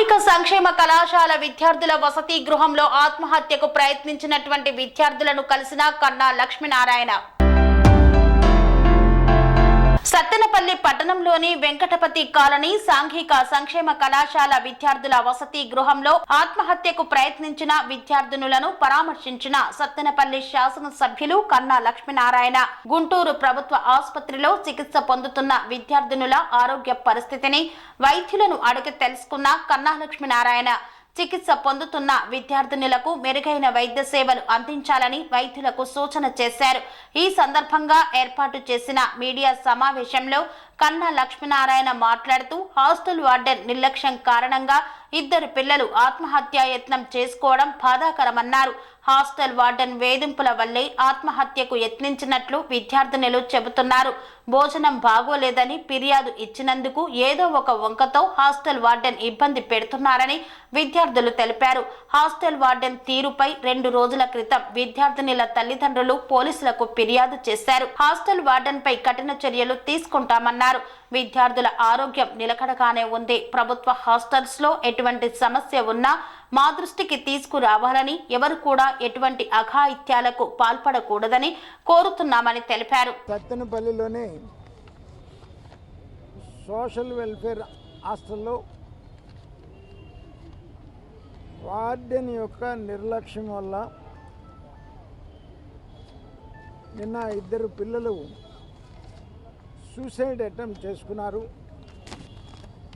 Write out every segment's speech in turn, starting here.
సాంఘిక సంక్షేమ కళాశాల విద్యార్థుల వసతి గృహంలో ఆత్మహత్యకు ప్రయత్నించినటువంటి విద్యార్థులను కలిసిన కన్నా లక్ష్మీనారాయణ. సత్తెనపల్లి పట్టణంలోని వెంకటపతి కాలనీ సాంఘిక సంక్షేమ కళాశాల విద్యార్థుల వసతి గృహంలో ఆత్మహత్యకు ప్రయత్నించిన విద్యార్థినులను పరామర్శించిన సత్తెనపల్లి శాసనసభ్యులు కన్నా లక్ష్మీనారాయణ. గుంటూరు ప్రభుత్వ ఆసుపత్రిలో చికిత్స పొందుతున్న విద్యార్థినుల ఆరోగ్య పరిస్థితిని వైద్యులను అడిగి తెలుసుకున్న కన్నా లక్ష్మీనారాయణ చికిత్స పొందుతున్న విద్యార్థినులకు మెరుగైన వైద్య సేవలు అందించాలని వైద్యులకు సూచన చేశారు. ఈ సందర్భంగా ఏర్పాటు చేసిన మీడియా సమావేశంలో కన్నా లక్ష్మీనారాయణ మాట్లాడుతూ హాస్టల్ వార్డెన్ నిర్లక్ష్యం కారణంగా 2 పిల్లలు ఆత్మహత్యాయత్నం చేసుకోవడం బాధాకరమన్నారు. హాస్టల్ వార్డెన్ వేధింపుల వల్లే ఆత్మహత్యకు యత్నించినట్లు విద్యార్థినులు చెబుతున్నారు. భోజనం బాగోలేదని ఫిర్యాదు ఇచ్చినందుకు ఏదో ఒక వంకతో హాస్టల్ వార్డెన్ ఇబ్బంది పెడుతున్నారని విద్యార్థులు తెలిపారు. హాస్టల్ వార్డెన్ తీరుపై 2 రోజుల క్రితం విద్యార్థినుల తల్లిదండ్రులు పోలీసులకు ఫిర్యాదు చేశారు. హాస్టల్ వార్డెన్ పై కఠిన చర్యలు తీసుకుంటామన్నారు. విద్యార్థుల ఆరోగ్యం నిలకడగానే ఉంది. ప్రభుత్వ హాస్టల్స్ లో ఎటువంటి సమస్య ఉన్నా మా దృష్టికి తీసుకురావాలని, ఎవరు కూడా ఎటువంటి అఘాయిత్యాలకు పాల్పడకూడదని కోరుతున్నామని తెలిపారు. సత్తెనపల్లిలోని సోషల్ వెల్ఫేర్ హాస్టల్లో వార్డెన్ యొక్క నిర్లక్ష్యం వల్ల నిన్న 2 పిల్లలు సూసైడ్ అటెంప్ట్ చేసుకున్నారు.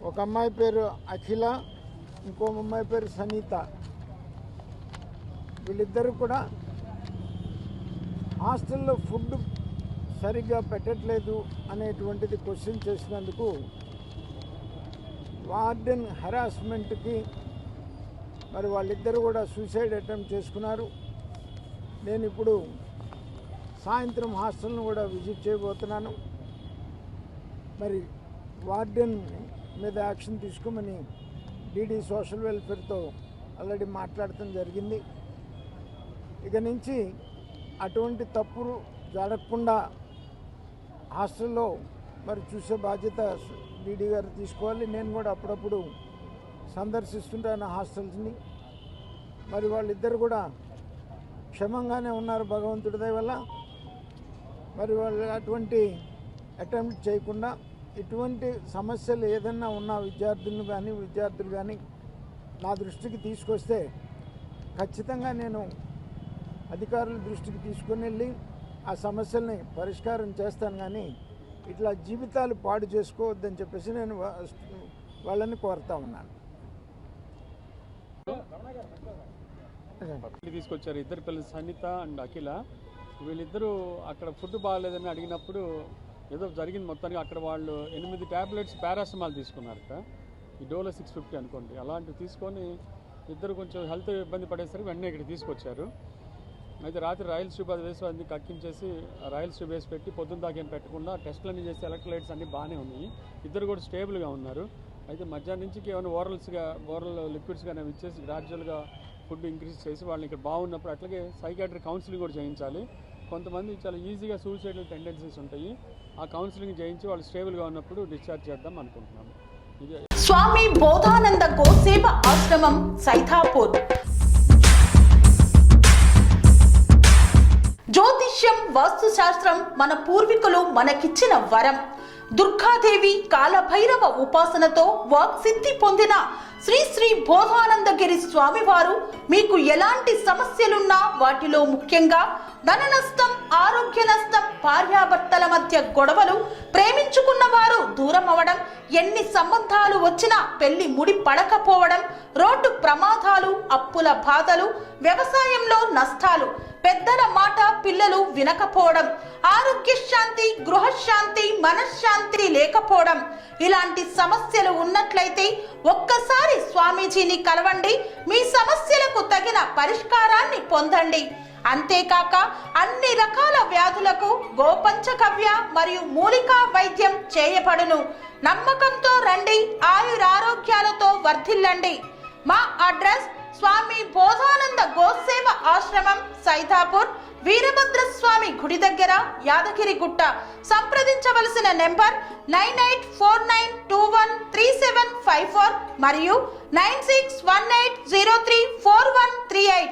ఒక అమ్మాయి పేరు అఖిల, ఇంకో అమ్మాయి పేరు సనీత. వీళ్ళిద్దరూ కూడా హాస్టల్లో ఫుడ్ సరిగ్గా పెట్టట్లేదు అనేటువంటిది క్వశ్చన్ చేసినందుకు వార్డెన్ హెరాస్మెంట్కి మరి వాళ్ళిద్దరూ కూడా సూసైడ్ అటెంప్ట్ చేసుకున్నారు. నేను ఇప్పుడు సాయంత్రం హాస్టల్ను కూడా విజిట్ చేయబోతున్నాను. మరి వార్డెన్ మీద యాక్షన్ తీసుకోమని డీడీ సోషల్ వెల్ఫేర్తో ఆల్రెడీ మాట్లాడటం జరిగింది. ఇక నుంచి అటువంటి తప్పులు జరగకుండా హాస్టల్లో మరి చూసే బాధ్యత డీడీ గారు తీసుకోవాలి. నేను కూడా అప్పుడప్పుడు సందర్శిస్తుంటాను హాస్టల్స్ని. మరి వాళ్ళిద్దరు కూడా క్షేమంగానే ఉన్నారు భగవంతుడి దయ వల్ల. మరి వాళ్ళు అటువంటి అటెంప్ట్ చేయకుండా ఇటువంటి సమస్యలు ఏదన్నా ఉన్న విద్యార్థులు కానీ నా దృష్టికి తీసుకొస్తే ఖచ్చితంగా నేను అధికారుల దృష్టికి తీసుకుని వెళ్ళి ఆ సమస్యల్ని పరిష్కారం చేస్తాను. కానీ ఇట్లా జీవితాలు పాడు చేసుకోవద్దని చెప్పేసి నేను వాళ్ళని కోరుతా ఉన్నాను. తీసుకొచ్చారు 2 పిల్లలు సనిత అండ్ అఖిల. వీళ్ళిద్దరూ అక్కడ ఫుడ్ బాగాలేదని అడిగినప్పుడు ఏదో జరిగింది. మొత్తానికి అక్కడ వాళ్ళు 8 ట్యాబ్లెట్స్ పారాసిటమాల్ తీసుకున్నారట. ఈ డోలో 650 అనుకోండి. అలాంటివి తీసుకొని ఇద్దరు కొంచెం హెల్త్ ఇబ్బంది పడేసరికి వెంటనే ఇక్కడ తీసుకొచ్చారు. అయితే రాత్రి రాయల్ ట్యూబ్ అది వేసి అన్ని కక్కించేసి రాయల్ ట్యూబ్ వేసి పెట్టి పొద్దున్న దాకా ఏం పెట్టకుండా టెస్టులు చేసి ఎలక్ట్రోలైట్స్ అన్నీ బాగానే ఉన్నాయి. ఇద్దరు కూడా స్టేబుల్గా ఉన్నారు. అయితే మధ్యాహ్నం నుంచి ఏమైనా ఓరల్ లిక్విడ్స్ కానీ ఇచ్చేసి గ్రాడ్యువల్గా ఫుడ్ ఇంక్రీజ్ చేసి వాళ్ళని ఇక్కడ బాగున్నప్పుడు అట్లాగే సైకాట్రిక్ కౌన్సిలింగ్ కూడా చేయించాలి. కొంతమంది చాలా ఈజీగా సూసైడల్ టెండెన్సీస్ ఉంటాయి. ఆ కౌన్సిలింగ్ చేయించి వాళ్ళు స్టేబుల్గా ఉన్నప్పుడు డిశ్చార్జ్ చేద్దాం అనుకుంటున్నాము. స్వామి బోధానంద గోసేవ ఆశ్రమం సైతాపూర్. జ్యోతిష్యం, వాస్తు శాస్త్రం మన పూర్వీకులు మనకిచ్చిన వరం. దుర్గాదేవి, కాలభైరవ ఉపాసనతో వాక్సిద్ధి పొందిన శ్రీ శ్రీ బోధానందగిరి స్వామివారు మీకు ఎలాంటి సమస్యలున్నా, వాటిలో ముఖ్యంగా ధన నష్టం, ఆరోగ్య నష్టం, భార్యాభర్తల మధ్య గొడవలు, ప్రేమించుకున్న వారు దూరం అవడం, ఎన్ని సంబంధాలు వచ్చినా పెళ్లి ముడి పడకపోవడం, రోడ్డు ప్రమాదాలు, అప్పుల బాధలు, వ్యవసాయంలో నష్టాలు, పెద్దల మాట పిల్లలు వినకపోవడం, ఆరోగ్య శాంతి, గృహశాంతి, మనశ్శాంతి లేకపోవడం, ఇలాంటి సమస్యలు ఉన్నట్లయితే ఒక్కసారి స్వామీజీని కలవండి. మీ సమస్యలకు తగిన పరిష్కారాన్ని పొందండి. అంతేకాక అన్ని రకాల వ్యాధులకు గోపంచగవ్య మరియు మూలికా వైద్యం చేయబడును. నమ్మకంతో రండి, ఆయురారోగ్యాలతో వర్ధిల్లండి. మా అడ్రస్ స్వామి బోధానంద గోసేవ ఆశ్రమం సైతాపూర్, వీరభద్రస్వామి గుడి దగ్గర, యాదగిరిగుట్ట. సంప్రదించవలసిన నెంబర్ 98492137 9154 మరియు 9618034138.